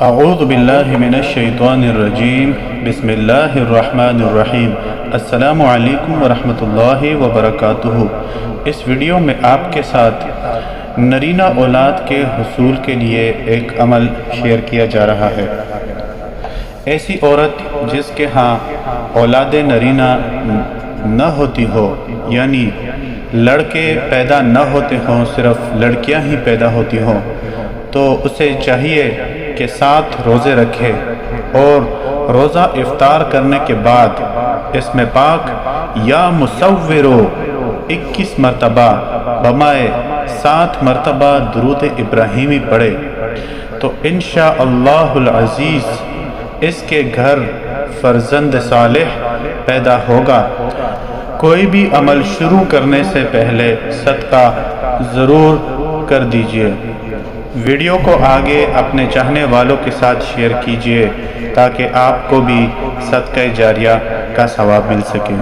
اعوذ باللہ من الشیطان الرجیم بسم اللہ الرحمن الرحیم۔ السلام علیکم ورحمۃ اللہ وبرکاتہ۔ اس ویڈیو میں آپ کے ساتھ نرینہ اولاد کے حصول کے لیے ایک عمل شیئر کیا جا رہا ہے۔ ایسی عورت جس کے ہاں اولاد نرینہ نہ ہوتی ہو، یعنی لڑکے پیدا نہ ہوتے ہوں، صرف لڑکیاں ہی پیدا ہوتی ہوں، تو اسے چاہیے کہ 7 روزے رکھے اور روزہ افطار کرنے کے بعد اسم پاک یا مصورو 21 مرتبہ بمائے 7 مرتبہ درود ابراہیمی پڑھے تو انشاءاللہ العزیز اس کے گھر فرزند صالح پیدا ہوگا۔ کوئی بھی عمل شروع کرنے سے پہلے صدقہ ضرور کر دیجیے۔ ویڈیو کو آگے اپنے چاہنے والوں کے ساتھ شیئر کیجیے تاکہ آپ کو بھی صدقہ جاریہ کا ثواب مل سکے۔